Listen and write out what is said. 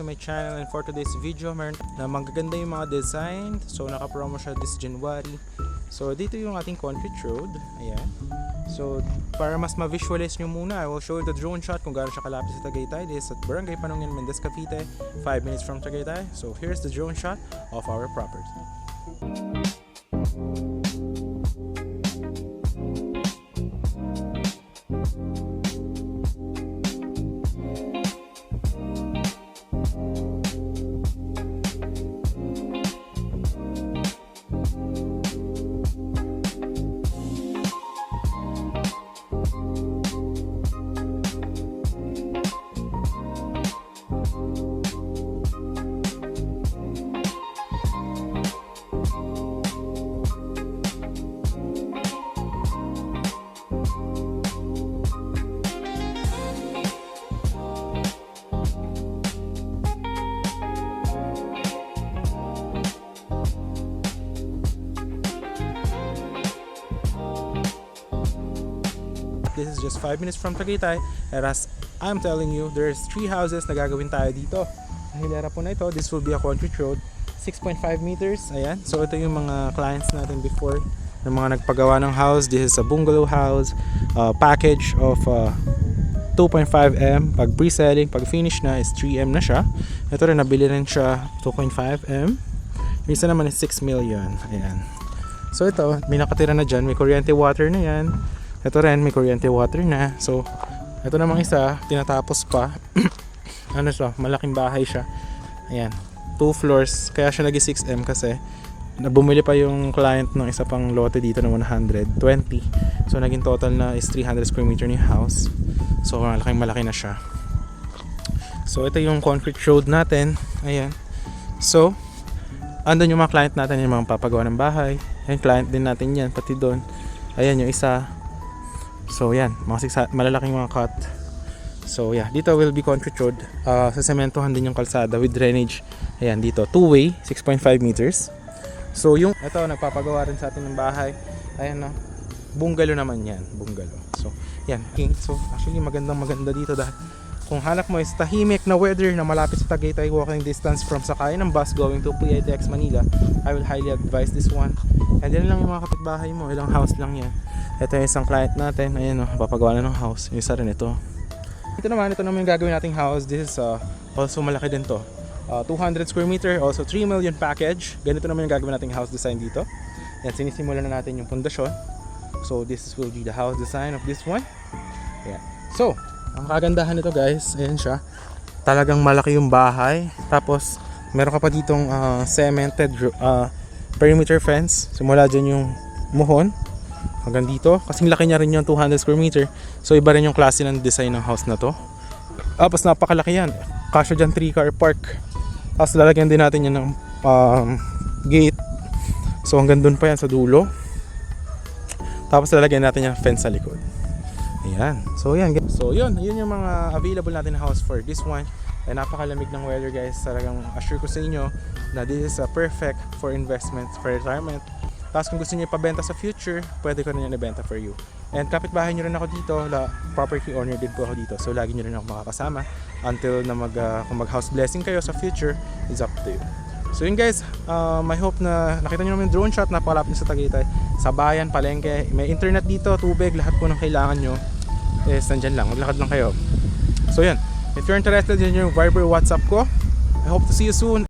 to my channel, and for today's video meron na magaganda yung mga design. So naka-promo siya this January. So dito yung ating concrete road. Ayan. So para mas ma-visualize nyo muna, I will show you the drone shot kung gaano siya kalapit sa Tagaytay. This is at Barangay Panungin, Mendez, Cavite, 5 minutes from Tagaytay. So here's the drone shot of our property. This is just 5 minutes from Tagaytay, and as I'm telling you, there's 3 houses na gagawin tayo dito. Sa hilera po na ito, this will be a concrete road, 6.5 meters. Ayan, so ito yung mga clients natin before, ng mga nagpagawa ng house. This is a bungalow house, package of 2.5M. Pag pre-selling, pag finish na is 3M na siya. Ito rin, nabili rin siya 2.5M. Yung isa naman is 6 million. Ayan, so ito, may nakatira na dyan, may kuryente water na yan. Ito rin, may kuryente water na. So, ito namang isa, tinatapos pa. Ano siya, malaking bahay siya. Ayan, 2 floors. Kaya siya naging 6M kasi bumili pa yung client ng isa pang lote dito na 120. So, naging total na is 300 square meter ni house. So, malaki na siya. So, ito yung concrete road natin. Ayan. So, andun yung mga client natin, yung mga papagawa ng bahay. Ayan, client din natin yan, pati doon. Ayan, yung isa. So yan, malalaking mga cut. So yeah, dito will be concrete road. Sasementohan din yung kalsada with drainage. Ayan, dito 2-way, 6.5 meters. So yung ito, nagpapagawa rin sa atin ng bahay. Ayan na, bungalow naman yan, bungalow. So yan, so actually maganda dito dahil kung hanap mo is tahimik na weather na malapit sa Tagaytay, walking distance from sakay ng bus going to PITX Manila, I will highly advise this one. And yan lang yung mga kapitbahay mo, ilang house lang yan. Ito yung isang client natin, ayan o, papagawa na ng house. Yung isa rin ito. Ito naman yung gagawin nating house. This is also malaki din to. 200 square meter, also 3 million package. Ganito naman yung gagawin nating house design dito. Yan, sinisimulan na natin yung pundasyon. So this will be the house design of this one. Yan. So, ang kagandahan nito guys, ayan siya. Talagang malaki yung bahay. Tapos, meron ka pa ditong cemented perimeter fence. Simula dyan yung muhon hanggang dito. Kasing laki niya rin yung 200 square meter. So, iba rin yung klase ng design ng house na to. Tapos, napakalaki yan. Kasya dyan 3-car park. Tapos, lalagyan din natin yan ng gate. So, hanggang dun pa yan sa dulo. Tapos, lalagyan natin yung fence sa likod. Ayan. So yan. So yun yung mga available natin na house for this one. Ay napakalamig ng weather guys. Talagang assure ko sa inyo na this is perfect for investment, for retirement. Tapos kung gusto niyo ipabenta sa future, pwede ko rin yan ibenta for you. And kapitbahay niyo rin ako dito, property owner din po ako dito. So lagi niyo rin ako makakasama until na kung mag house blessing kayo sa future, is up to you. So yun guys, I hope na nakita nyo naman yung drone shot, napakalapit sa Tagaytay, sa bayan, palengke, may internet dito, tubig, lahat po ng kailangan nyo is nandyan lang, maglakad lang kayo. So yun, if you're interested in yung Viber WhatsApp ko, I hope to see you soon.